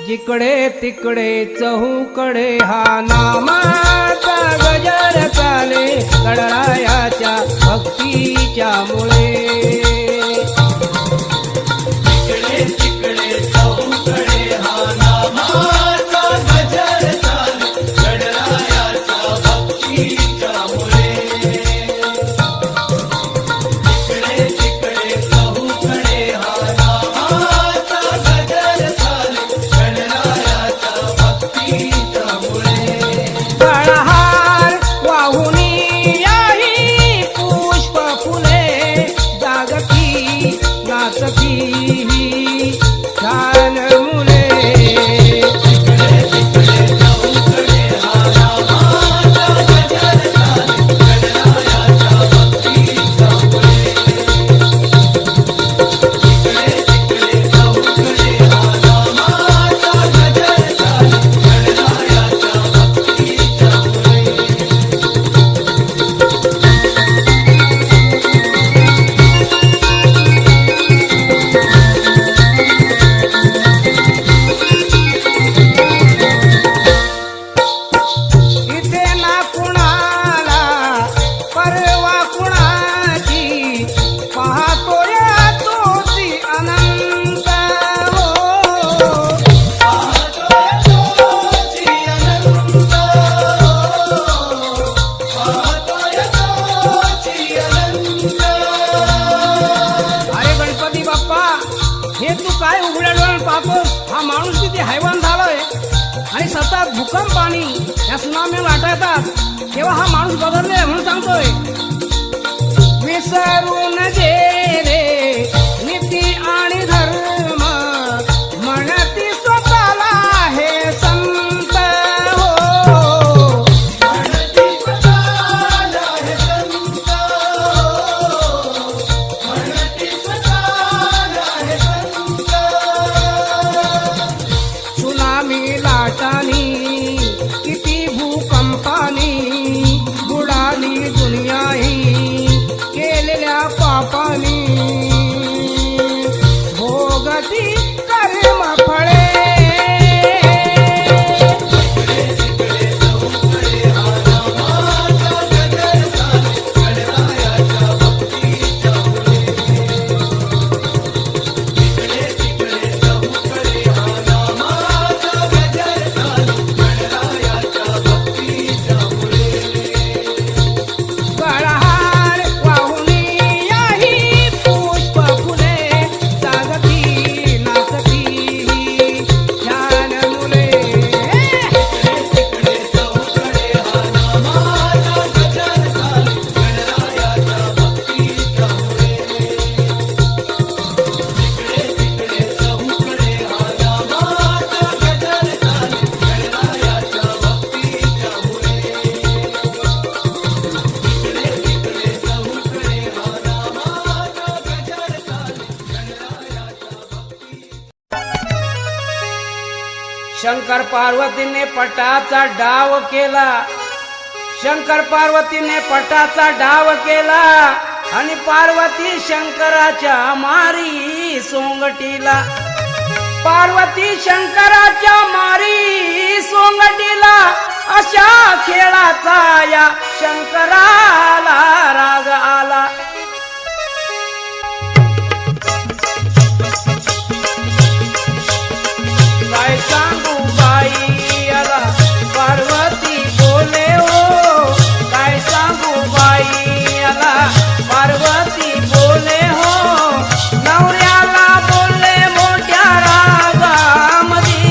जिकडे तिकडे चहूकडे हा नामाचा गजर चाले गणरायाच्या भक्तीच्या मुळे। जिकडे तिकडे चहूकडे हा नामाचा गजर चाले गणरायाच्या भक्तीच्या मुळे। जिकडे तिकडे चहूकडे हा नामाचा गजर चाले गणरायाच्या भक्तीच्या मुळे। काळहार वाहुनी याही पुष्प फुले जागती नाचती ही छान मुले। जिकडे तिकडे चहूकडे हा नामाचा गजर चाले गणरायाच्या भक्तीच्या मुळे। जिकडे तिकडे चहूकडे हा नामाचा गजर चाले गणरायाच्या भक्तीच्या मुळे। इथे ना कुणाला परवा कुणाची पाहतोय तोची अनंत हो। पाहतोय तोची अनंत, पाहतोय तोची अनंत। अरे गणपती बाप्पा, हे तू काय उघड्या डोळ्यानं पाहतोस? हा माणूस किती हैवान झालाय आणि सतत भूकंप आणि या सुनामी लाटा येतात तेव्हा हा माणूस बदलले म्हणून सांगतोय। विसरून गेले नीती आणि धर्म म्हणती स्वतःला हे संत हो। म्हणती स्वतःला हे संत, म्हणती स्वतःला हे संत। सुनामी लाटानी किती भूकंपानी बुडाली दुनिया ही केलेल्या पापानी भोगती कर्म फळे। जिकडे तिकडे चहूकडे हा नामाचा गजर चाले गणरायाच्या भक्तीच्या मुळे। जिकडे तिकडे चहूकडे हा नामाचा गजर चाले गणरायाच्या भक्तीच्या मुळे। काळहार वाहुनी याही पुष्प फुले जागती नाचती ही छान मुले। जिकडे तिकडे चहूकडे हा नामाचा गजर चाले गणरायाच्या भक्तीच्या मुळे। जिकडे तिकडे चहूकडे हा नामाचा गजर चाले गणरायाच्या भक्तीच्या मुळे। जिकडे तिकडे चहूकडे हा नामाचा गजर चाले गणरायाच्या शंकर पार्वतीने पटाचा डाव केला, शंकर पार्वतीने पटाचा डाव केला आणि पार्वती शंकराच्या मारी सोंगटीला, पार्वती शंकराच्या मारी सोंगटीला। अशा खेळाचा या शंकराला राग आला। काय सांगू बाई याला पार्वती बोले हो, काय सांगू बाई याला पार्वती बोले हो। नवऱ्याला बोलले मोठ्या रागामधी,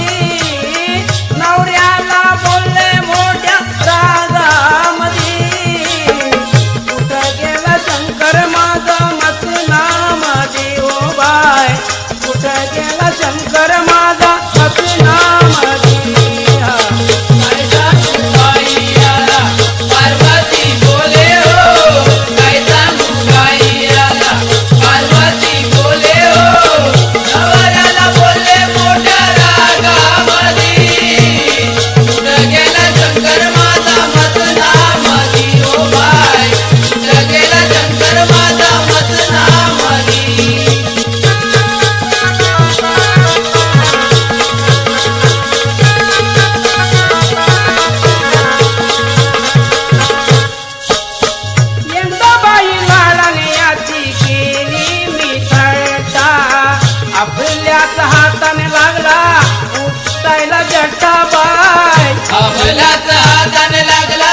नवऱ्याला बोलले मोठ्या रागामधी। कुठं गेला शंकर माझा मसनामधी हो बाय, कुठं गेला शंकर माझा मसनामधी। काय सांगू बाई याला पार्वती बोले हो, काय सांगू बाई याला पार्वती बोले हो। नवऱ्याला बोलले मोठ्या रागामधी, कुठं गेला शंकर माझा मसनामधी हो बाय, कुठं गेला शंकर माझा मसनामधी। आपल्याच हाताने लागला उपटायला जटाबाई. आपल्याच हाताने लागला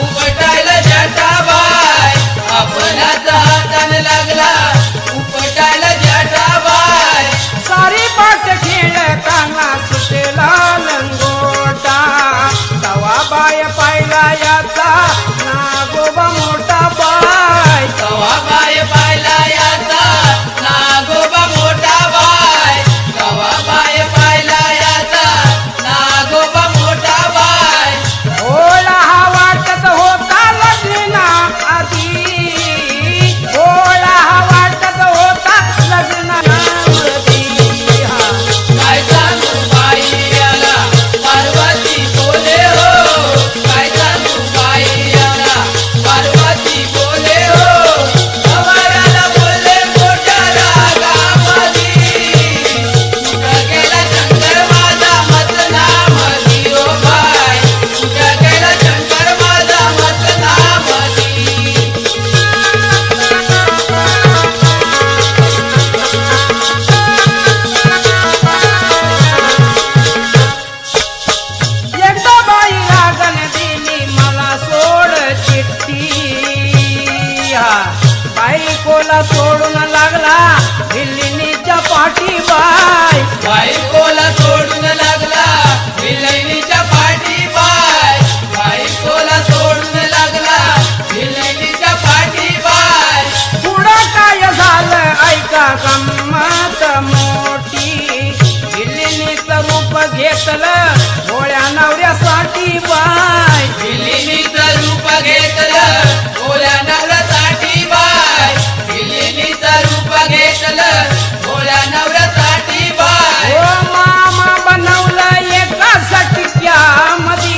उपटायला जटाबाई. आपल्याच हाताने लागला उपटायला जटाबाई. सारी पाठ खेळताना सुटेला लंगोटा तवा बाय पाहिला याचा नागोबा मोठा बाय. तवा बाय पाहिला याचा नागोबा मोठा बाय. तवा बाय पाहिला याचा नागोबा मोठा बाय. ओळा हा वाटत होता लग्ना आधी. ओळा हा वाटत होता लग्नामध्ये. काय सांगू बाई याला पार्वती बोले हो. काय सांगू बाई याला पार्वती बोले हो. नवऱ्याला बोलले मोठ्या रागामधी. कुठं गेला शंकर माझा मसनामधी ओ बाई. कुठं गेला शंकर माझा मसनामधी. एकदा बाई लागण दिली मला सोड चिठ्ठी. बायकोला सोडून लागला दिल्लीच्या पाठी बाय. बायकोला सोडून लागला विलैनीच्या पाठी बाय. बायकोला सोडून लागला विलैनीच्या पाठी बाय. पुढं काय झालं ऐका गंमत मोठी. दिल्लीचं रूप घेतलं भोळ्या नवऱ्यासाठी बाय. विलिनीचं रूप घेतलं भोळ्या नवऱ्यासाठी बाय. विलिनीचं रूप घेतलं भोळ्या नवऱ्यासाठी बाय. ओ मामा बनवलं एका सटक्यामध्ये.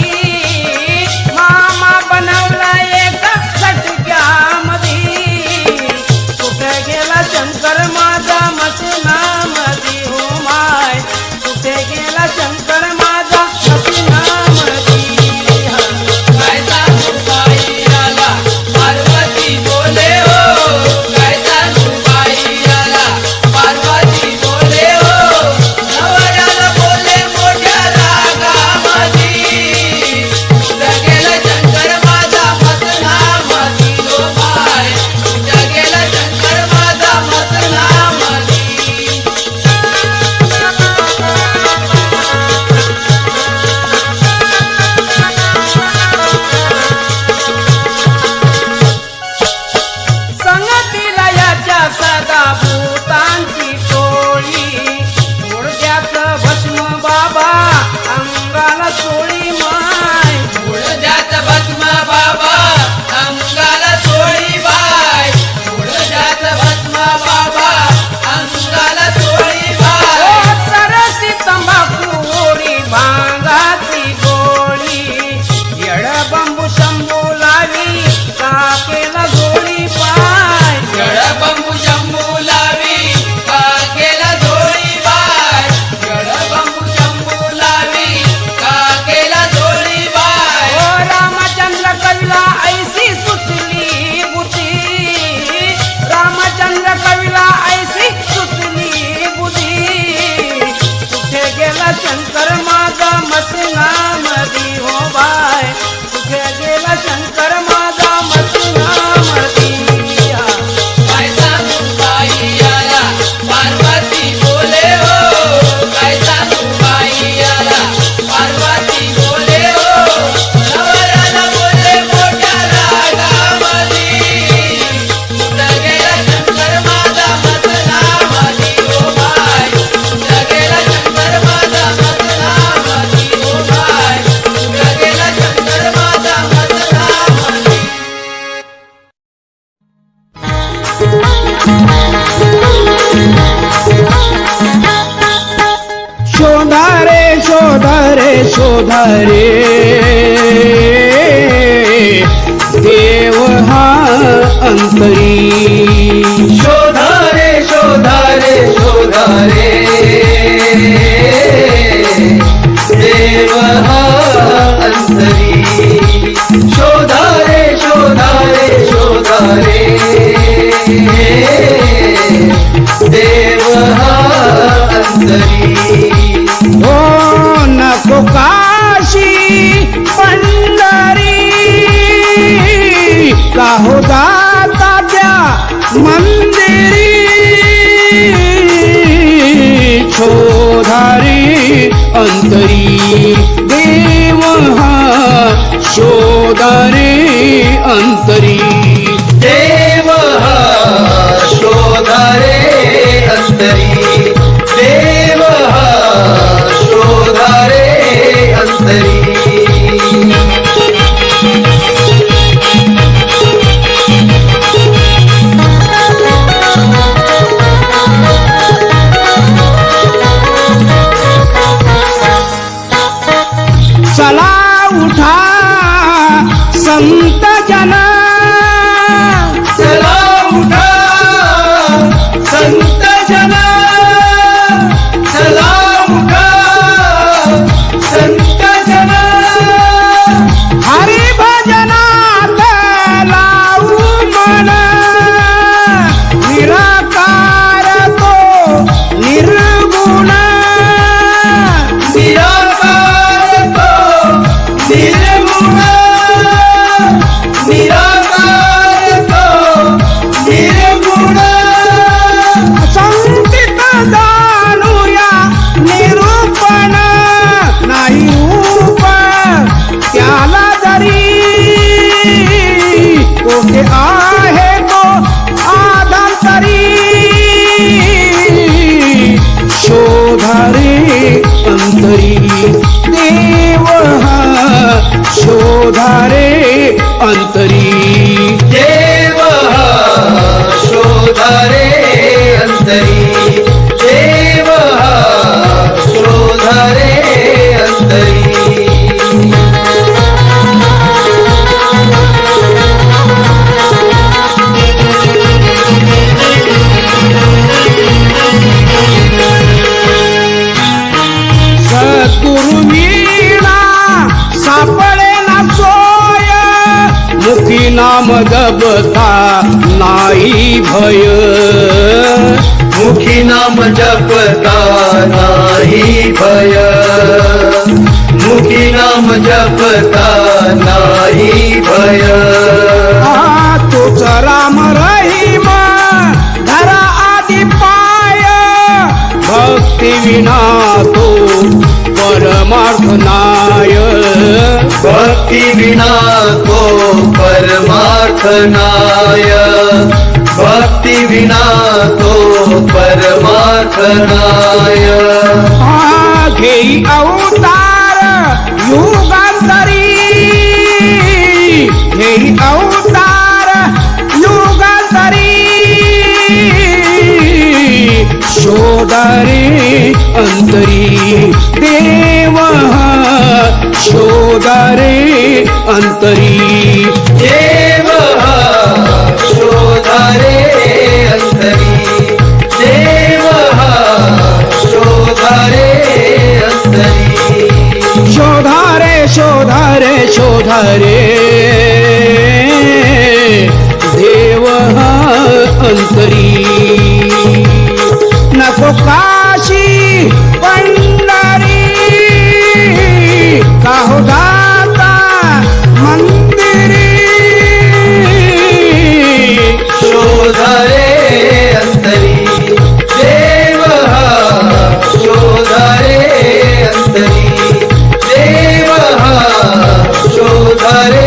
मामा बनवलं एका सटक्यामध्ये. कुठे गेला शंकर माझा मसनामध्ये हो माय. कुठे गेला शंकर माझा मसनामध्ये. काय सांगू बाई याला पार्वती बोले हो. काय सांगू बाई याला पार्वती बोले हो. नवऱ्याला बोलले मोठ्या रागामधी. कुठं गेला शंकर माझा मसनामधी ओ बाई. कुठं गेला शंकर माझा मसनामधी. संगतीला याच्या सदा भूतांची टोळी. गुडघ्याचं भस्म बाबा अंगाला चोळी माय. गुडघ्यात भस्म बाबा अंगाला चोळी बाय. गुडघ्यात भस्म बाबा अंगाला चोळी बाय. ओ तरसी तंबाखू ओढी भांगाची गोळी. येड बंबू शंभू लावी काकेला गोळी पाय. जडबंबू शंभू लावी काकेला झोळी बाय. जडबंबू शंभू लावी काकेला झोळी बाय. ओ रामचंद्र कविला ऐसी सुचली बुद्धी. रामचंद्र कविला ऐसी सुचली बुद्धी. कुठे गेला शंकर माझा मसनामध्ये हो बाय. कुठे गेला शंकर माझा मसनामध्ये. काय सांगू बाई याला पार्वती बोले हो. काय सांगू बाई याला पार्वती बोले हो. नवऱ्याला बोलले मोठ्या रागामधी. कुठं गेला शंकर माझा मसनामधी ओ बाय. कुठं गेला शंकर माझा मसनामधी ओ बाय. कुठं गेला शंकर माझा मसनामधी. शोधा रे शोधा रे शोधा रे देव हा अंतरी. शोधा रे शोधा रे शोधा रे देव हा अंतरी. शोधा रे शोधा रे शोधा रे देव हा अंतरी. मंदिरी शोधारे अंतरी देव हा शोधारे अंतरी देव हा शोधारे अंतरी देव हा शोधारे अंतरी चला उठा संत जना चला उठा संत जना चला उठा संत जना हरी भजनात लावू मन निराकार तो निर्गुण निराकार तो निर्गुण निराकार तो निर्गुण संकित जाणूया निरूपण नाही रूप त्याला जरी कोठे आहे तो आधांतरी शोधारे अंतरी देव हा शोधारे अंतरी देव हा शोधारे अंतरी देव हा शोधारे अंतरी सद्गुरु वीणा सापडे ना सोय मुखी नाम जपता नाही भय मुखी नाम जपता नाही भय मुखी नाम जपता नाही भय तोच राम रहीम धरा आदि पाय भक्ती विना तो परमार्थ नाय भक्ती विना तो परमार्थ नाय भक्ती विना तो परमार्थ नाय घेई अवतार युगांतरी घेई अवतार युगांतरी शोधारे अंतरी देव हा शोधारे अंतरी देव हा शोधारे अंतरी देव हा शोधारे अंतरी शोधारे शोधारे शोधारे देव हा अंतरी नको काशी पंढरी काहो दाता मंदिरी शोधारे अंतरी देव हा शोधारे अंतरी देव हा शोधारे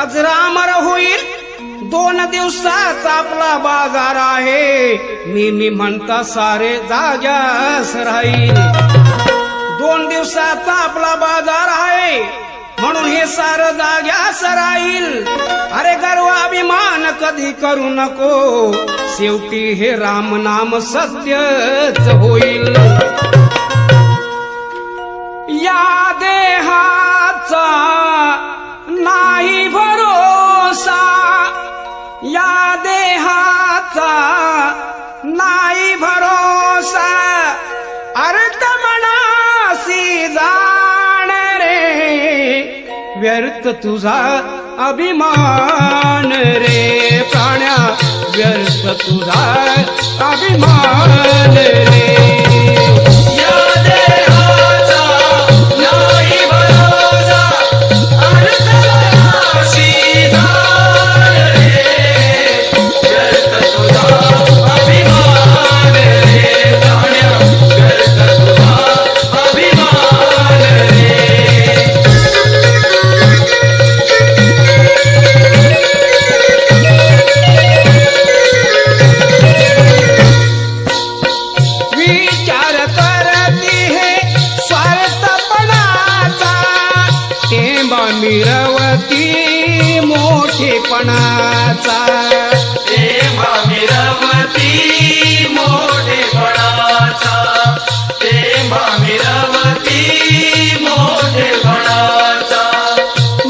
अजरामर होईल 2 दिवसाचा आपला बाजार आहे. मी म्हणता सारे जाग्यास राहील. 2 दिवसाचा आपला बाजार आहे म्हणून हे सारं जाग्यास राहील. अरे गर्व अभिमान कधी करू नको, शेवटी हे राम नाम सत्यच होईल. या देहाचा नाही भरोसा, या देहाचा नाही भरोसा, अर्थ मनासी जाण रे, व्यर्थ तुझा अभिमान रे प्राण्या, व्यर्थ तुझा अभिमान रे. मिरवती मोठेपणाचा, तेव्हा मिरवती मोठेपणाचा, तेव्हा मिरवती मोठेपणाचा.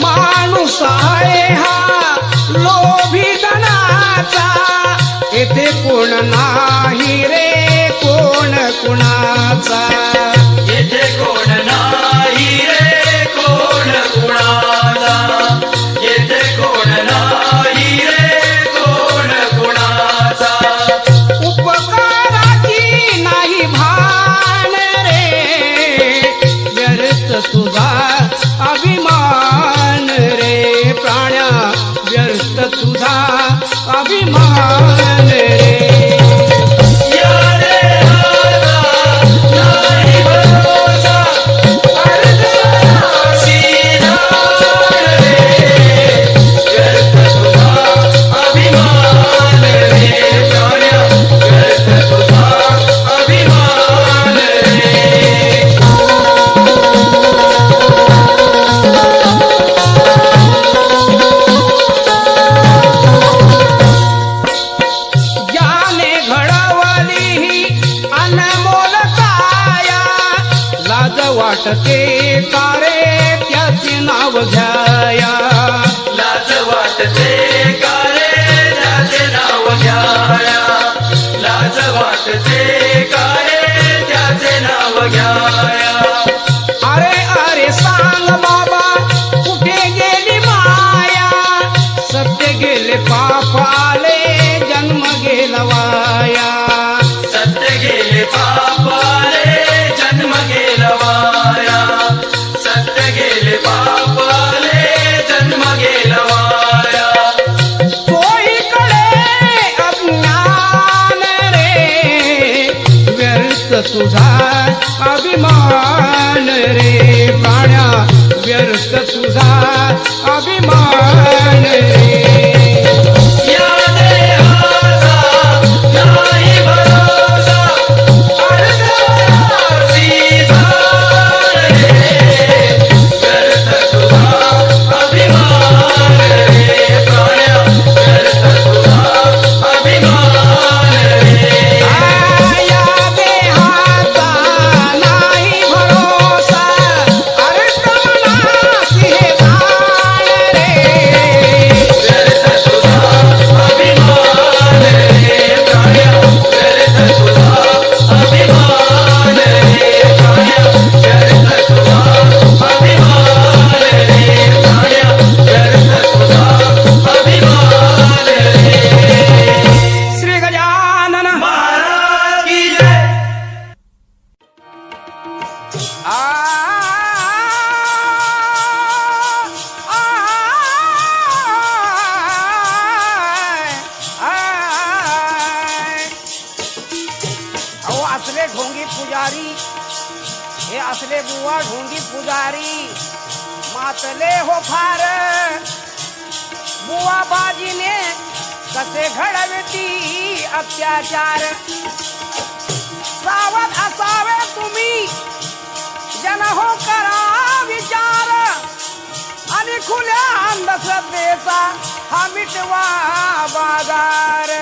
माणूस आहे हा लोभी धनाचा, येथे कोण नाही रे कोण कुणाचा, येथे कोण नाही रे कोण कुणाचा, येथे कोण नाही रे कोण कुणाचा. उपकाराची नाही भान रे, व्यर्थ तुझा अभिमान रे प्राण्या, व्यर्थ तुझा अभिमान रे. वाटते कारे त्याचे नाव घ्याया, लाज वाटते कारे त्याचे नाव घ्याया, लाज वाटते कारे त्याचे नाव घ्याया. अरे अरे सांग बाबा कुठे गेली माया, सत्य गेले पाप आले जन्म गेला वाया, सत्य गेले पाप आले जन्म गेला वाया, सत्य गेले पाप आले जन्म गेला वाया. चोहीकडे अज्ञान रे, व्यर्थ तुझा अभिमान रे प्राण्या, व्यर्थ तुझा अभिमान रे. या देहाचा नाही भरोसा, अर्धासी जाण रे, व्यर्थ तुझा अभिमान रे प्राण्या, व्यर्थ तुझा अभिमान रे. या देहाचा नाही भरोसा, अर्थ मनासी जाण रे, व्यर्थ तुझा अभिमान रे प्राण्या, व्यर्थ तुझा अभिमान रे प्राण्या, व्यर्थ तुझा अभिमान रे प्राण्या, व्यर्थ तुझा अभिमान रे. श्री गजानन महाराज की जय. अहो असले ढोंगी पुजारी, हे असले बुवा ढोंगी पुजारी, मातले हो फार बुवा बाजीने कसे घडवती अत्याचार सावध असावे तुम्ही जन हो करा विचार आणि खुल्या अंधश्रद्धेचा हा मिटवा बाजार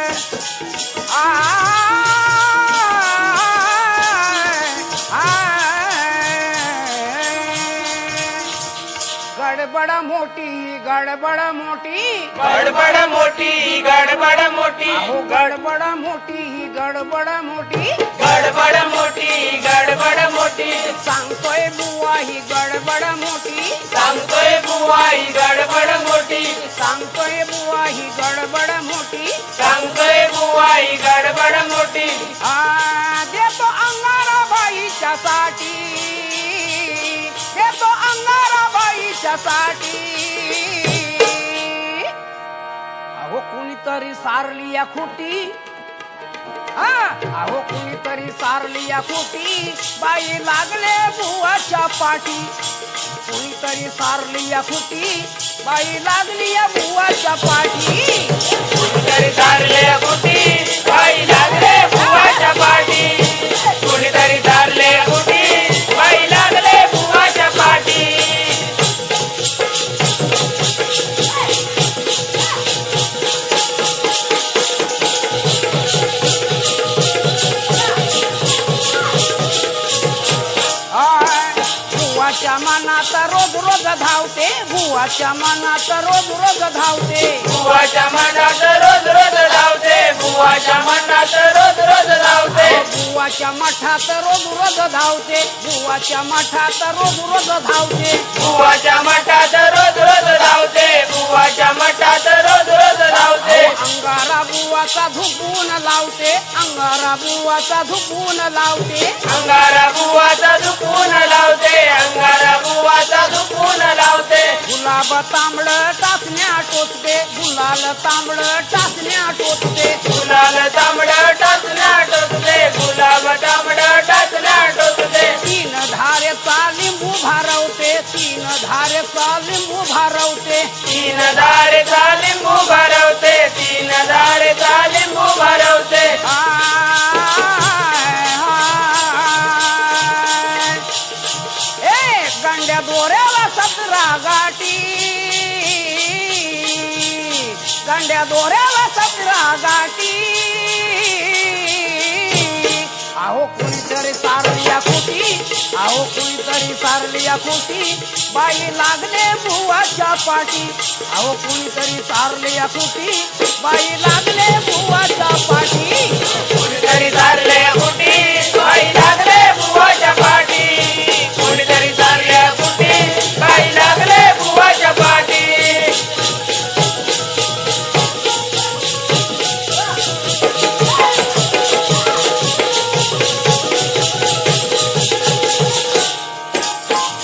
गडबड मोठी गडबड मोठी गडबड मोठी गडबड मोठी अहो गडबड मोठी गडबड मोठी गडबड मोठी गडबड मोठी सांगतोय बुवा ही गडबड मोठी सांगतोय बुवा ही गडबड मोठी सांगतोय बुवा ही गडबड मोठी सांगतोय बुवा ही गडबड मोठी देतो अंगारा बाईच्या साठी देतो अंगारा बाईच्या साठी अहो कुणीतरी सारली या खुटी अहो कुणीतरी सारली या खुटी बाई लागले बुवाच्या पाठी कुणीतरी सारली या खुटी बाई लागली या बुवाच्या पाठी कुणीतरी चालले कुटी बाई लागले बुवाच्या पाठी कुणीतरी चालले कुटी बाई लागले बुवाच्या पाठी बुवाच्या मनात रोज रोज धावते बुवाच्या मनात रोज रोज धावते बुवाच्या मनात रोज रोज धावते बुवाच्या मनात रोज रोज धावते बुवाच्या मठात रोज रोज धावते बुवाच्या मठात रोज रोज धावते बुवाच्या मठात रोज रोज धावते बुवाच्या मठात रोज रोज धावते अंगारा बुवाचा धुपून लावते अंगारा बुवाचा धुपून लावते अंगारा बुवाचा झुकून लावते अंगारा बुवाचा झुकून लावते गुलाब तांबड टाचण्या टोचते गुलाल तांबड टाचण्या टोचते गुलाल तांबड टाचण्या टोचते गुलाब तांबड टाचण्या टोचते तीन धारेचा लिंबू भारवते तीन धारेचा लिंबू भारवते तीन धारेचा लिंबू भरवते तीन धारेचा लिंबू भरवते गंड्या दोऱ्याला 17 गाठी गंड्या दोऱ्याला 17 गाठी अहो कुणीतरी सारली या खुटी अहो कुणीतरी सारली या खुटी बाई लागले बुवाच्या पाठी अहो कुणीतरी सारली या खुटी बाई लागले बुवाच्या पाठी कुणीतरी चालले कुटी बाई लागले बुवाच्या पाठी कुणीतरी चालले कुटी बाई लागले बुवाच्या पाठी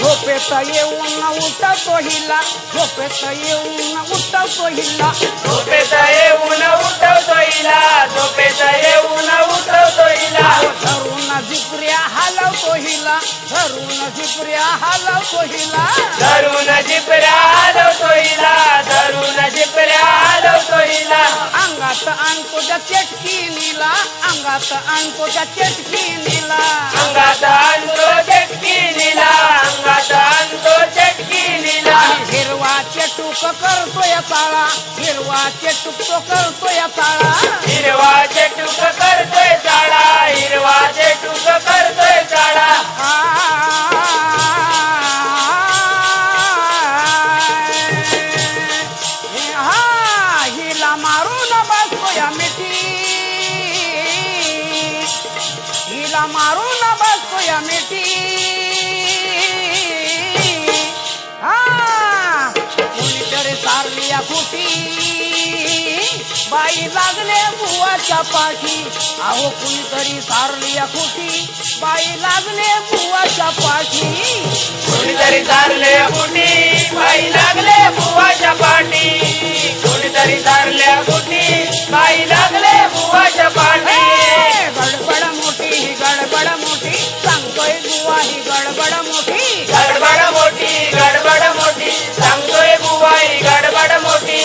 झोपेत येऊन उठतो हिला झोपेत येऊन उठतो हिला झोपेत येऊन उठवतो हिला झोपेत येऊन उठवतो हिला धरून झिपऱ्या हलवतो हिला धरून झिपऱ्या हलवतो हिला धरून जिपऱ्या हलवतो हिला धरून जिपऱ्या हलवतो हिला अंगात आणतो त्या चटकीनीला अंगात आणतो त्या चटकीनीला अंगात आणतो चटकी नीला अंगात आणतो चटकी नीला हिरवा चटूक करतोय चाळा हिरवा चटूक तो करतोय चाळा हिरवा चटूक करतोय चाळा हिरवा चटूक करतोय चाळा हिला मारून बसतोय मिठी हिला मारून बसतोय मिठी कुणीतरी सारली या खुटी बाई लागले बुवाच्या पाठी अहो कुणीतरी सारली या खुटी बाई लागले बुवाच्या पाठी कोणीतरी चालले कुटी बाई लागले बुवाच्या पाठी कोणीतरी चालले कुटी बाई लागले बुवाच्या पाठी गडबड मोठी गडबड मोठी सांगतोय बुवा ही गडबड मोठी गडबड मोठी गडबड मोठी सांगतोय बुवा ही गडबड मोठी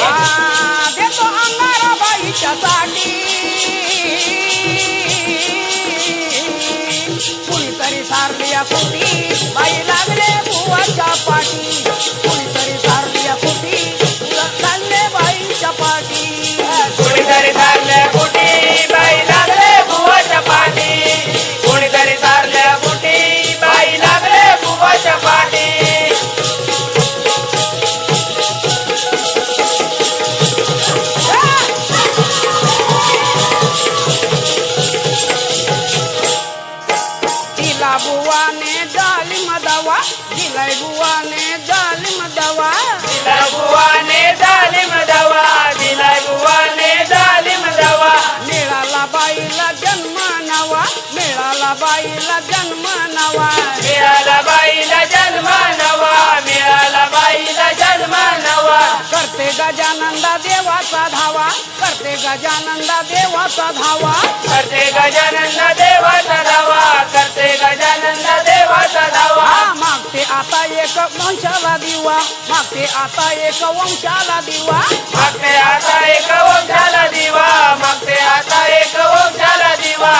नवा मिळाला बाईला जन्म नवा मिळाला बाईला जन्म नवा मिळाला बाईला जन्म नवा करते गजानंदा देवाचा धावा करते गजानंदा देवाचा धावा करते गजानंद देवाचा धावा करते गजानंद देवाचा धावा मागते आता एक वंशाला दिवा मागते आता एक वंशाला दिवा मागते आता एक वंशाला दिवा मागते आता एक वंशाला दिवा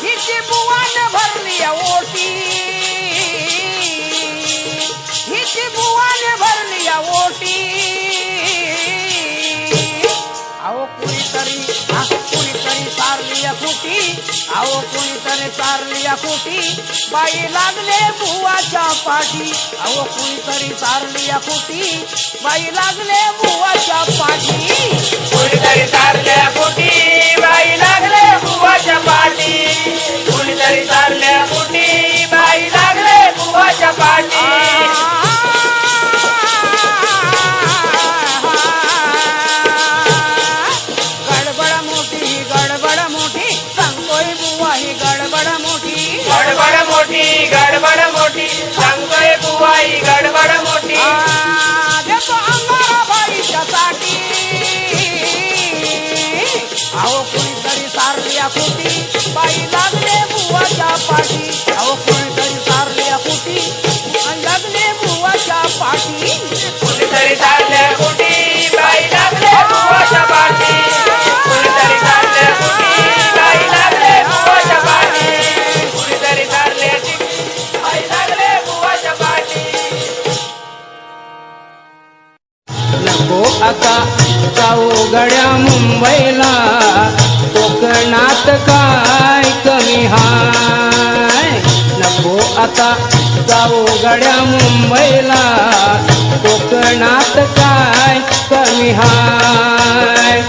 हिची बुवान भरली ओटी हिची बुवान भरली ओटी अहो कुणीतरी सारली खुटी अहो कुणीतरी सारली खुटी बाई लागले बुवाच्या पाठी अहो कुणीतरी सारली खुटी बाई लागले बुवाच्या पाठी कुणीतरी सारल्या फुटी बाई लागले बुवाच्या पाठी कुणीतरी सारल्या फुटी बाई लागले बुवाच्या पाठी गडबड मोठी सांगतोय बुवा ही गडबड मोठी गडबड मोठी गडबड मोठी सांगतोय बुवा ही गडबड मोठी देतो अंगारा बाईच्या साठी अहो कुणीतरी सारल्या फुटी बाई लागले बुवाच्या पाठी अहो कुणीतरी सारल्या फुटी लागले बुवाच्या पाठी कुणीतरी सारल्या फुटी बाई लागले बुवाच्या पाठी कुणीतरी सारल्या फुटी बाई लागले बुवाच्या पाठी कुणीतरी सारल्या बाई लागले बुवाच्या पाठी नको आता जाऊ गड्या मुंबईला कोकणात काय कमी हाय नको आता जाऊ गड्या मुंबईला कोकणात काय कमी हाय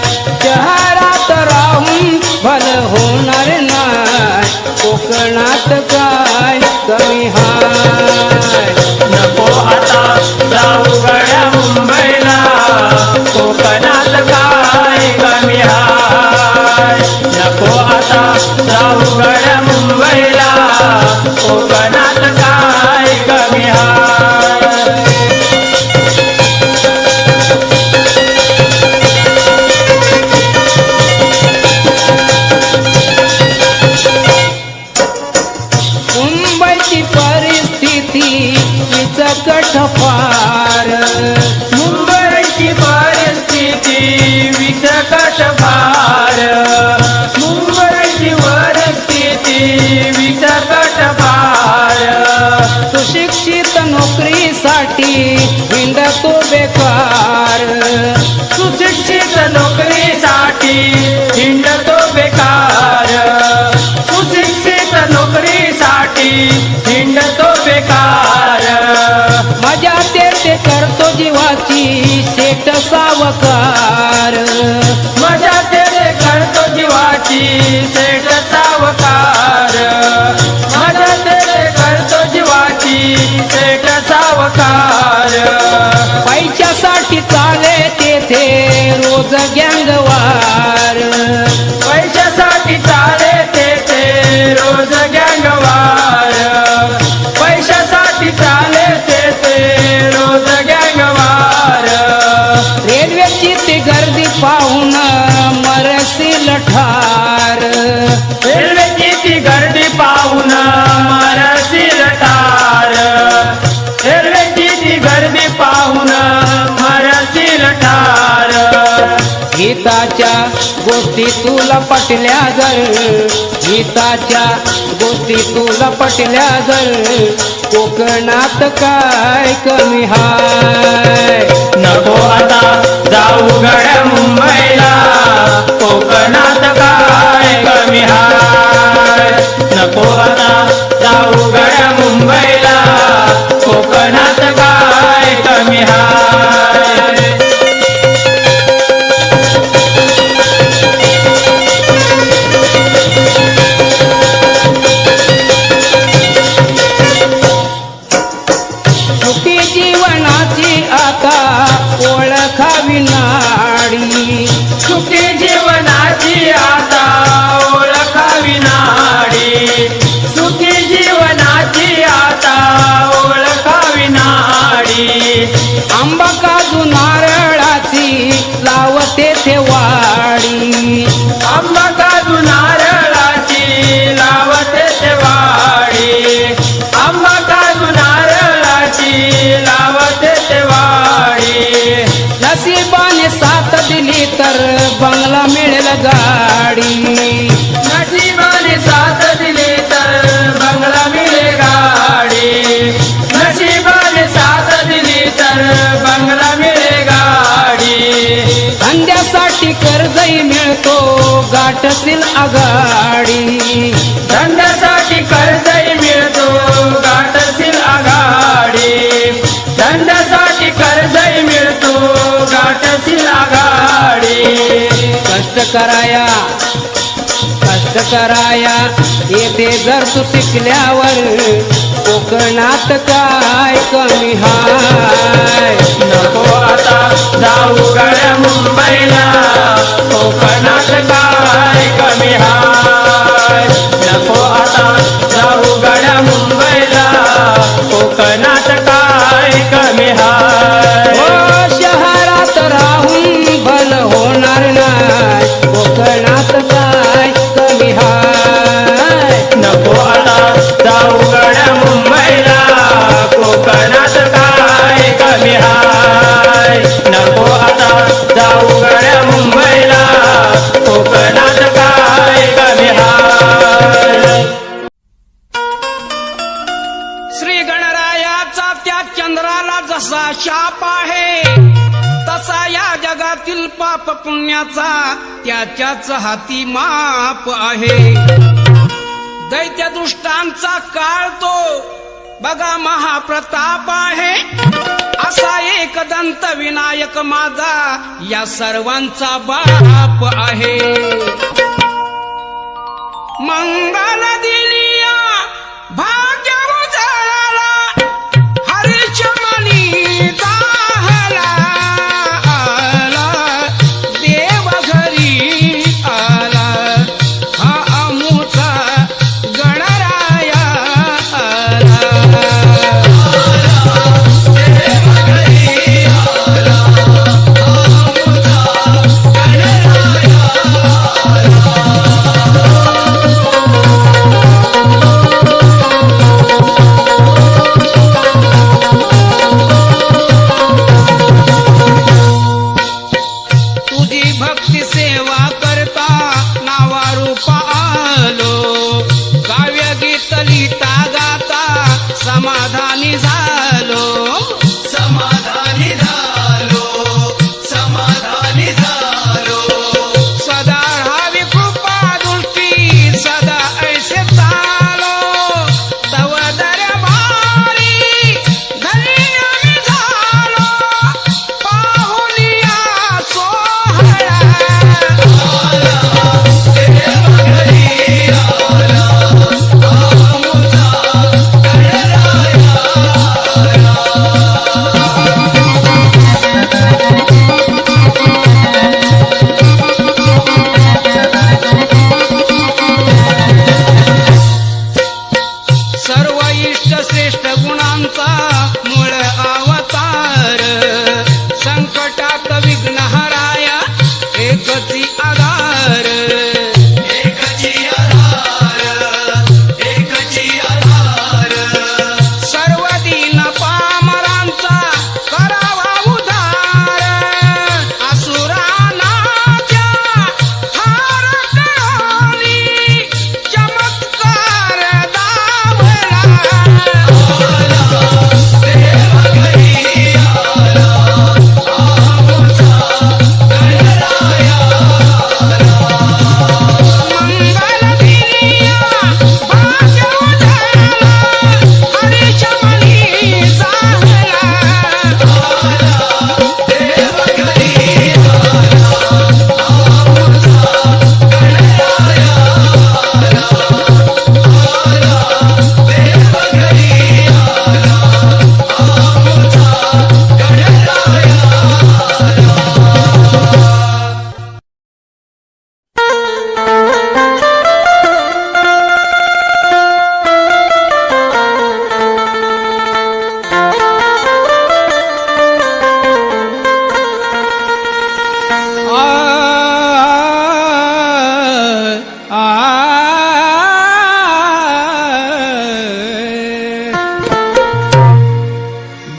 शहरात राहून भल होणार नाही कोकणात काय कमी हाय नको आता जाऊ गड्या मुंबईला कोकणात काय कमी हाय नको आता जाऊ गड्या मुंबईला कोकणात काय कमी हाय मुंबईची परिस्थिती विचकट फार मुंबईची परिस्थिती विकट फार मुंबईची परिस्थिती विकट फार सुशिक्षित नोकरीसाठी हिंडतो बेकार सुशिक्षित नोकरीसाठी हिंडतो बेकार सुशिक्षित नोकरीसाठी हिंडतो बेकार मजा ते करतो जीवाची शेट सावकार मजा ते करतो जीवाची सेठ सावकार मजा ते करतो जीवाची सेठ सावकार पैशासाठी चाले तेथे रोज गँगवार पैशासाठी चाले ते रोज गँगवार पैशासाठी चाले ते रोज गँगवार रेल्वेची ती गर्दी पाहून मरशील ठार रेल्वेची ती गर्दी पाहून मरशील ठार रेल्वेची ती गर्दी पाहून मरशील ठार हिताच्या गोष्टी तुला पटल्या जर हिताच्या गोष्टी तुला पटल्या जर कोकणात काय कमी हाय नको आता जाऊ गड्या मुंबईला कोकणात काय कमी हाय नको आता जाऊ गड्या मुंबईला कोकणात काय कमी हाय सुखी जीवनाची आता ओळखावी नाडी सुखी जीवनाची आता ओळख गाठतील आघाडी धंद्यासाठी कर्जही मिळतो गाठशील आघाडी धंद्यासाठी कर्जही मिळतो गाठशील आघाडी कष्ट कराया येते जर तू शिकल्यावर कोकणात काय कमी हाय नको आता जाऊ गड्या मुंबईला कोकणात काय कमी हाय नको आता जाऊ गड्या मुंबईला कोकणात काय कमी हाय ओ शहरात राहून भल होणार नाही कोकणात काय कमी हाय नको आता जाऊ गड्या मुंबईला कोकणात काय कमी हाय नको आता जाऊ गड्या मुंबईला कोकणात काय कमी हाय श्री गणरायाचा त्या चंद्राला जसा शाप आहे तसा या जगातील पाप पुण्याचा त्याच्याच हाती माप आहे दैत्य दृष्टांचा काळ तो बघा महाप्रताप आहे असा एक दंत विनायक माझा या सर्वांचा बाप आहे मंगल दिलिया भाग्य उजळला हरिचमनी दाहला आला देव घरी आला हा अमुचा गणराया आला तुझी भक्ती सेवा करता नावा रूपा आलो काव्य गीत लिहिता गाता समाधानी झालो समाधानी झालो सदा राहावी कृपा दृष्टी सदा ऐसे चालो तव दरबारी धन्य मी झालो पाहुनिया सोहळा सर्व इष्ट श्रेष्ठ गुणांचा मूळ अवतार संकटात विघ्नहराया एकची आधार सर्व दीन पामरांचा करावा उद्धार असुरांना त्या हार कळाली चमत्कार दावला मंगल दिलिया भाग्य उजळला हरिचमनी जाहला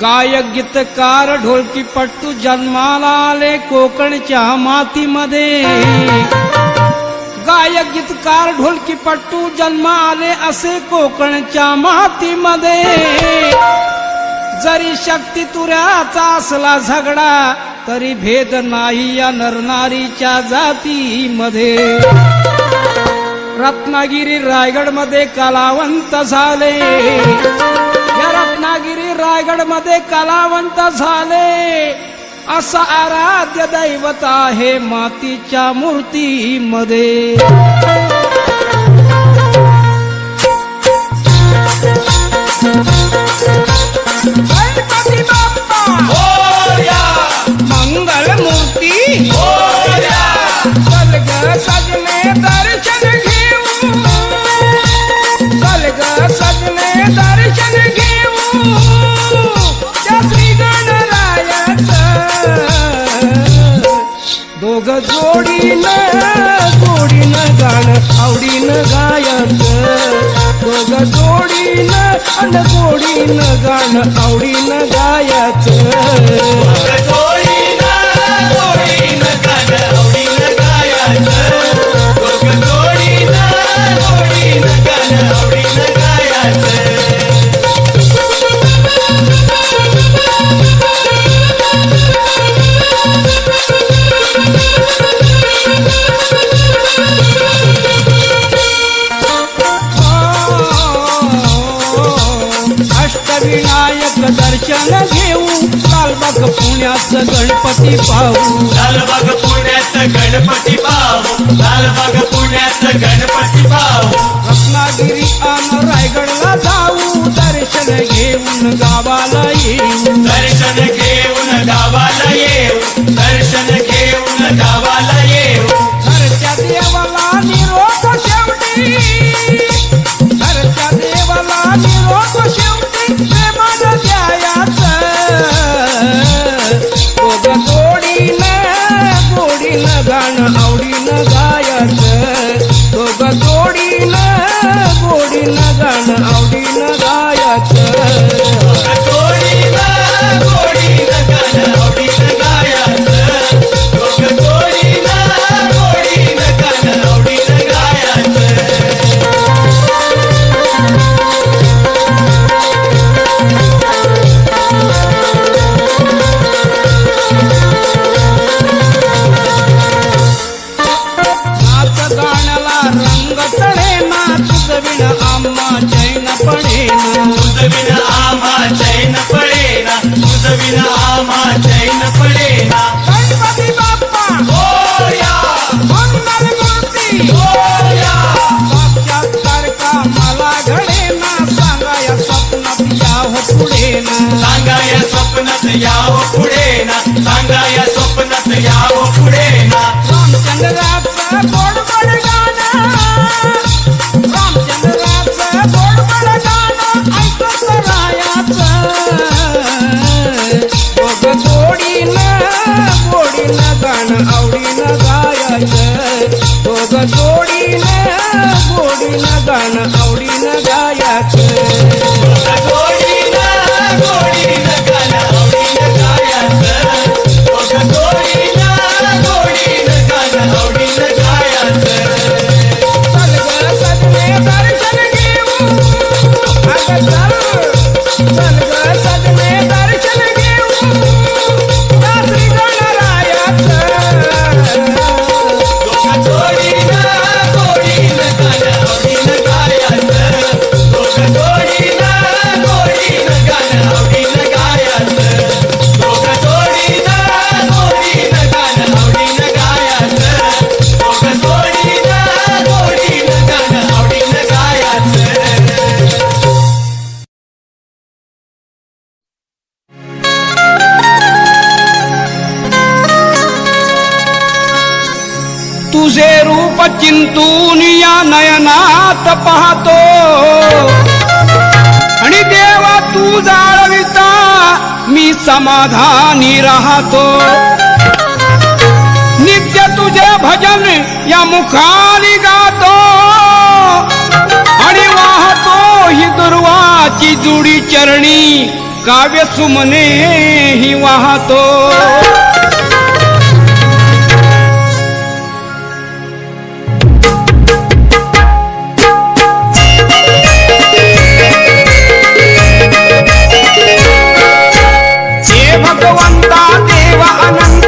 गायक गीतकार ढोलकी पट्टू जन्माला आले कोकणच्या मातीमध्ये गायक गीतकार ढोलकी पट्टू जन्मा आले असे कोकणच्या मातीमध्ये जरी शक्ती तुऱ्याचा असला झगडा तरी भेद नाही या नरनारीच्या जातीमध्ये. रत्नागिरी रायगड मध्ये कलावंत झाले, या रत्नागिरी रायगड मध्ये कलावंत झाले. असा आराध्य दैवत आहे मातीच्या मूर्तीमध्ये. गणपती बाप्पा मोरया, मंगल मूर्ती मोरया, चल ग सजने दर्शन घेऊ, चल ग सजने दर्शन घेऊ त्या श्री गणरायाचं. दोघ जोडीनं गाणं आवडीनं गायचं. दोघ जोडीनं गाणं आवडीनं गायचं. जोडीनं गाणं आवडीनं गायचं. दोघं जोडीनं गाणं आवडीनं गायचं. अष्टविनायक दर्शन घेऊ, लालबाग पुण्याचं गणपती पाहू. लालबाग पुण्याचं गणपती पाहू, लालबाग पुण्याचं गणपती पाहू. रत्नागिरी आणि रायगडला जाऊ, दर्शन घेऊन गावाला येऊ. दर्शन घेऊन गावाला येऊ, दर्शन घेऊन गावाला येऊ. घरच्या देवाला निरोप शेवटी, घरच्या देवाला निरोप शेवटी प्रेमानं द्यायचं. दोघं गोडीनं गाणं आवडीनं गायचं. दोघं गोडीनं गाणं आवडीनं गायचं. जोडीनं गाणं आवडीनं गायचं. दोघं जोडीनं गाणं आवडीनं गायचं. नाच गाण्याला रंग चढेना, तुझं विण आम्हा चैन पडेना. तुझविन आम्हा चैन पडेना, तुझविन आम्हा चैन पडेना. गणपती बाप्पा मोरया, मंगल मूर्ती मोरया, साक्षात्कार का मला घडेना, सांगा या स्वप्नात यावं पुढेना. सांगा या स्वप्नात यावं पुढे ना, सांगा या स्वप्नात यावं पुढे ना. रामचंद्राचं गोड गोड गाणं, रामचंद्राचं गोड गोड गाणं ऐकत रायाचं. दोघं जोडीनं गाणं आवडीनं गायचं. दोघं जोडीनं गाणं आवडीनं गायचं. जोडीनं गाणं आवडीनं गायचं. दोघं जोडीनं गाणं आवडीनं गायचं. चल ग सजने दर्शन घेऊ, अगं चल ग सजने दर्शन घेऊ त्या श्री गणरायाचं. दोघं जोडीनं गाणं आवडीनं गायचं. दोघं जोडीनं गाणं आवडीनं गायचं. दोघं जोडीनं गाणं आवडीनं गायचं. दोघं जोडीनं गाणं आवडीनं गायचं. तुझे रूप चिंतून या नयनात पाहतो, आणि देवा तू जाळविता मी समाधानी राहतो. नित्य तुझे भजन या मुखाली गातो, आणि वाहतो ही दुर्वाची जुडी चरणी काव्य सुमने ही वाहतो. भगवंता देवा अनंत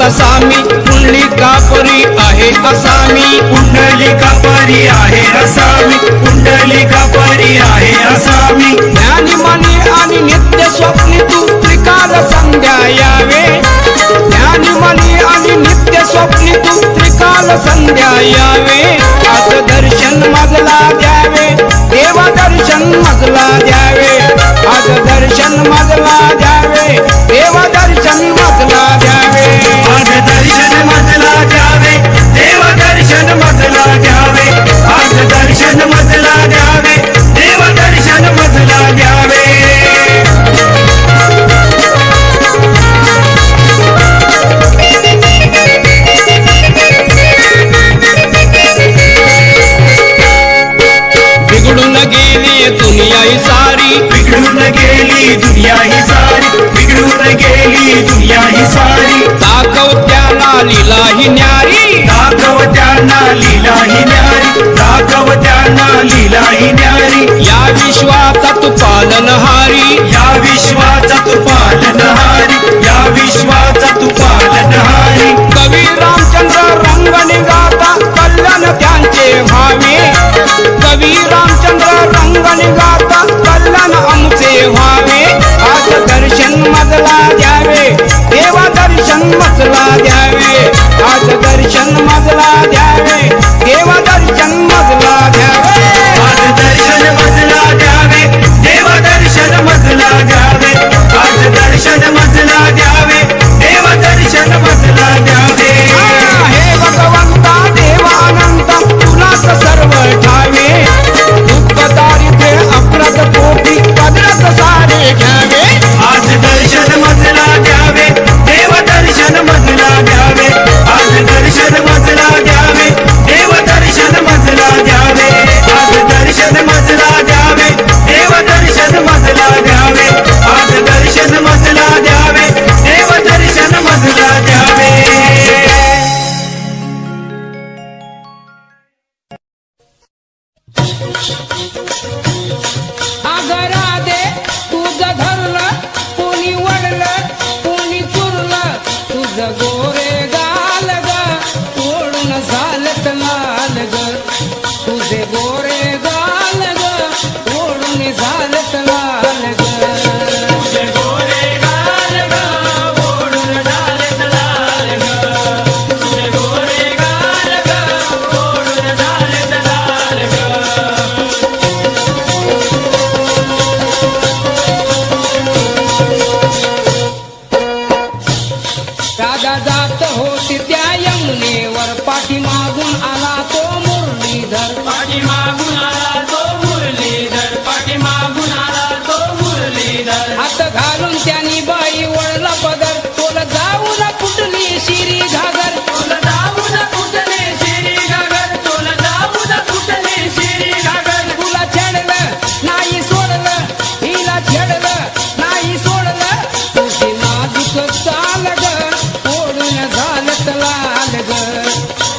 असामी पुंडलिका परी आहे असामी पुंडलिका परी आहे असामी पुंडलिका परी आहे असामी ज्ञानी मनी आणि नित्य स्वप्नी तू त्रिकाल संध्या यावे ज्ञानी मनी आणि नित्य स्वप्नी तू त्रिकाल संध्या यावे आज दर्शन मजला द्यावे देव दर्शन मजला द्यावे आज दर्शन मजला द्यावे देव दर्शन मजला द्यावे आज दर्शन मजला द्यावे देव दर्शन मजला द्यावे आज दर्शन मजला द्यावे देव दर्शन मजला द्यावे बिघडून गेली दुनिया ही सारी बिघडून गेली दुनिया ही सारी बिघडून गेली दुनिया ही सारी दाखव त्याला लीला ही न्यारी दाखव त्यांना लीला ही न्यारी दाखव त्यांना लीला ही न्यारी या विश्वाचा तू पालनहारी या विश्वाचा तू पालनहारी या विश्वाचा तू पालनहारी कवी रामचंद्र रंग निघाता कल्याण त्यांचे व्हावे कवी रामचंद्र रंग निघाता कल्याण आमचे व्हावे आज दर्शन मजला द्यावे देवा दर्शन मजला द्यावे आज दर्शन मजला द्यावे देवा दर्शन मजला द्यावे आज दर्शन मजला द्यावे देव दर्शन मजला द्यावे आज दर्शन मजला द्यावे देव दर्शन मजला द्यावे हे भगवंता देवा अनंत तुलाच सर्व ठावे दुःख दारिद्र्य अपराध कोटी पदरात सारे घ्यावे आज दर्शन मजला द्यावे देव दर्शन मजला द्यावे आज दर्शन मजला द्यावे देव दर्शन मजला द्यावे आज दर्शन मजला द्यावे देव दर्शन मजला द्यावे आज दर्शन मजला द्यावे देव दर्शन मजला द्यावे आगरा दे तुझं धरलं कोणी वडलं कोणी चुरलं तुझं गोरे गाल ग ओढून झालत लाल ग तुझे गोरे गाल ग ओढून झालत लाल ग राधा जात होती त्या यमुनेवर पाठीमागून आला तो मुरलीधर पाठीमागून आला तो मुरलीधर पाठीमागून आला तो मुरलीधर हात घालून त्यांनी बाई वळला पदर तोला जाऊन कुठली शिरी घागर तुला जाऊ ना कुठले शिरी घागर तुला जाऊ ना कुठले शिरी घागर तुला छेडलं नाही सोडलं हिला छेडलं नाही सोडलं तुझी नाजूक चाल ग ओढून झालत लाल ग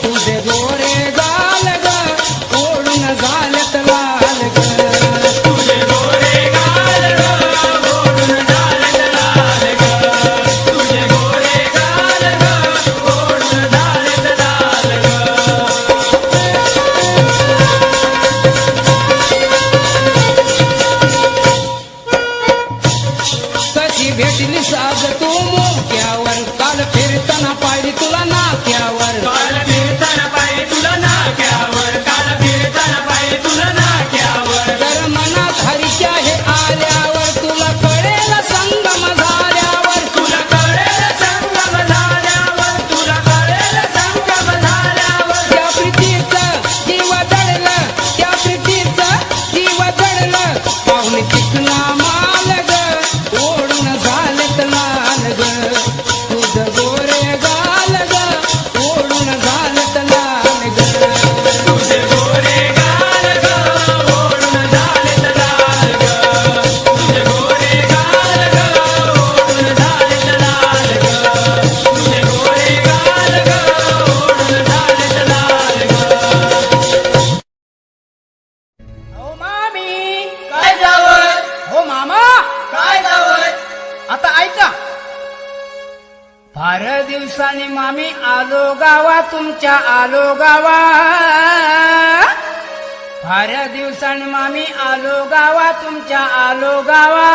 तुझे गोरे गाल ग ओढून झालत लाल ग तुझे गोरे गाल ग ओढून झालत लाल ग तुझे गोरे गाल ग ओढून झालत लाल ग कशी भेटली साज तू मोक्यावर काल फिरताना पाहिली तुला नाक्यावर काल फिरताना पाय तुला नाक्यावर काल फिरताना पाय तुला नाक्यावर तर मनात हरिच्या हे आल्यावर तुला कळेल संगम झाल्यावर तुला कळेल संगम झाल्यावर तुला कळेल संगम झाल्यावर त्या प्रीतीचं जीव जडलं त्या प्रीतीचं जीव जडलं पाहुणे चिकना माल ग ओढून झालेत लाल ग तुझ गोरे गाल ग फार दिवसांनी मामी आलो गावा तुमच्या आलो गावा फार दिवसांनी मामी आलो गावा तुमच्या आलो गावा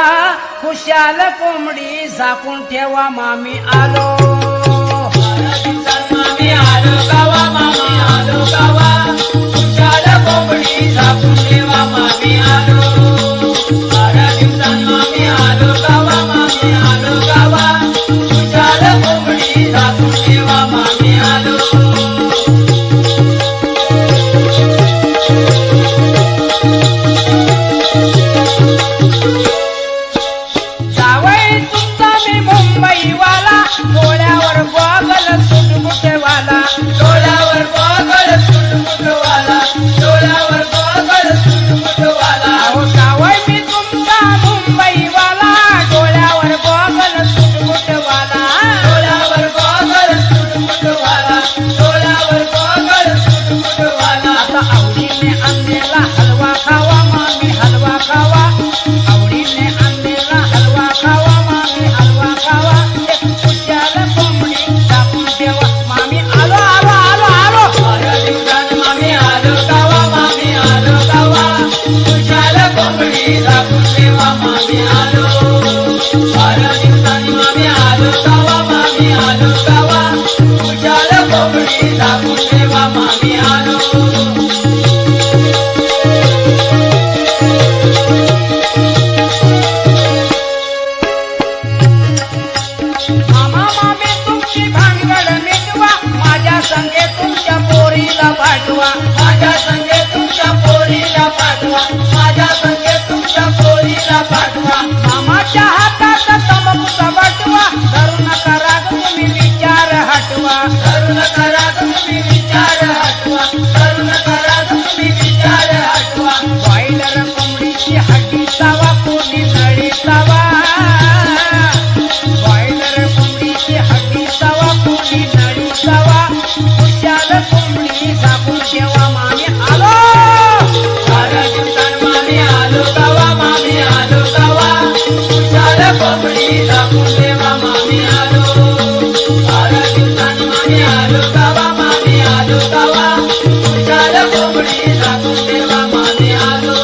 खुशाल कोंबडी झाकून ठेवा मामी आलो मामी आलो गावा मामी आलो गावा खुशाल कोंबडी झाकून ठेवा मामी आलो 12 दिवसांनी मामी आलो गावा मामी आलो गावा खुशाल कोंबडी झाकून ठेवा मामी आलो जावई तुमचा मी मुंबईवाला डोळ्यावर गॉगल सुटमुटवाला डोळ्यावर गॉगल सुटमुटवाला डोळ्यावर गॉगल सुटमुटवाला अहो जावई मी तुमचा मुंबईवाला डोळ्यावर गॉगल सुटमुटवाला डोळ्यावर गॉगल सुटमुटवाला डोळ्यावर गॉगल सुटमुटवाला आता आवडीने आणलेला हलवा खावा मामी हलवा खावा आवडीने आणलेला हलवा खावा मामी हलवा खावा एक खुशाल कोंबडी झाकून ठेवा मामी आलो आलो आलो आलो 12 दिवसांनी मामी आलो गावा मामी आलो गावा खुशाल कोंबडी झाकून ठेवा मामी आलो 12 दिवसांनी मामी आलो गावा मामी आलो गावा खुशाल कोंबडी झाकून ठेवा मामी आलो मामा मामी तुमची भानगड मिटवा माझ्या संगे तुमच्या पोरीला पाठवा माझ्या संगे तुमच्या पोरीला पाठवा माझ्या संगे तुमच्या पोरीला पाठवा मामाच्या हातात तंबाखूचा बटवा धरू नका राग तुम्ही विचार हटवा करुण करा तुम्ही विचार हटवा करुण करा तुम्ही विचार हटवा बॉयलर कोंबडीची हड्डी चावा कोणी नळी चावा बॉयलर कोंबडीची हड्डी चावा कोणी नळी चावा खुशाल कोंबडी झाकून ठेवा मामी आलो 12 दिवसांनी मामी आलो गावा मामी आलो गावा खुशाल कोंबडी झाकून ठेवा मामी आलो 12 दिवसांनी मामी आलो गावा मामी आलो गावा खुशाल कोंबडी झाकून ठेवा मामी आलो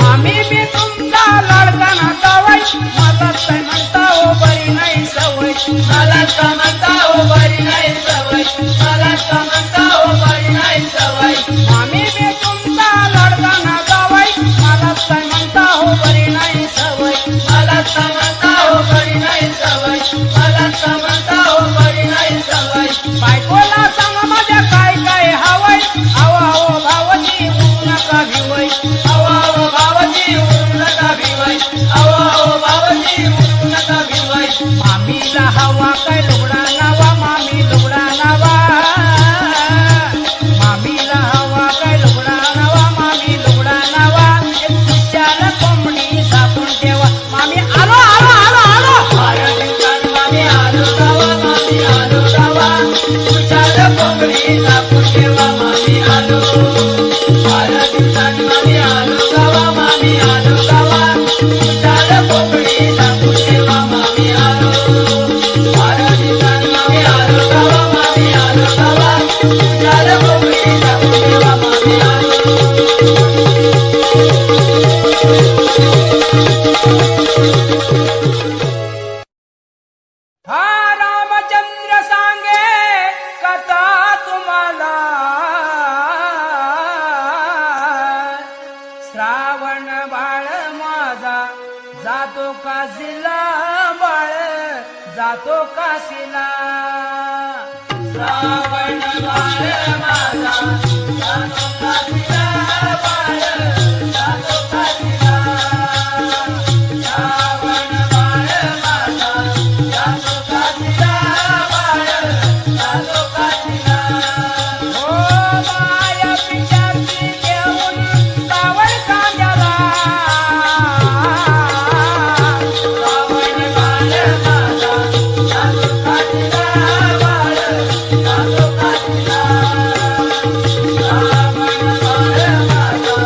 मामी मी तुमचा लाडका नातावाई माझा काय म्हणता हो बरी नाही सवय मला समजता हो बरी नाही सवय मला समजता हो बरी नाही सवय मामी मी तुमचा लाडका नातावाई मला काय म्हणता हो बरी नाही सवय मला समजता हो बरी नाही सवय मला समजता हो बरी नाही सवय बायकोला सांग माझ्या काय काय हवय हवं हवं भावजी उठू नका भिवय अहो बाबाजी उठू नका भिवय अहो बाबाजी उठू नका भिवय मामीला हवा काय लुगडा नावा मामी लुगडा नावा मामीला हवा काय लुगडा नावा मामी लुगडा नावा एक खुशाल कोंबडी झाकून ठेवा मामी आलो आलो आलो आलो 12 दिवसांनी मामी आलो गावा मामी आलो गावा खुशाल कोंबडी झाकून ठेवा मामी आलो 12 दिवसांनी मामी आलो गावा मामी आलो गावा खुशाल कोंबडी झाकून ठेवा मामी आलो 12 दिवसांनी मामी आलो गावा मामी आलो गावा खुशाल कोंबडी झाकून ठेवा मामी आलो हा रामचंद्र सांगे कथा तुम्हाला श्रावण बाळ माझा जातो काशीला बाळ जातो काशीला श्रावण बाळ माझा जातो काशीला बाळ जातो काशीला श्रावण बाळ माझा जातो काशीला बाळ जातो काशीला हो माया पिशाची घेऊन श्रावण कांद्याला श्रावण बाळ माझा जातो काशीला बाळ जातो काशीला श्रावण बाळ माझा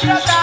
श्रद्धा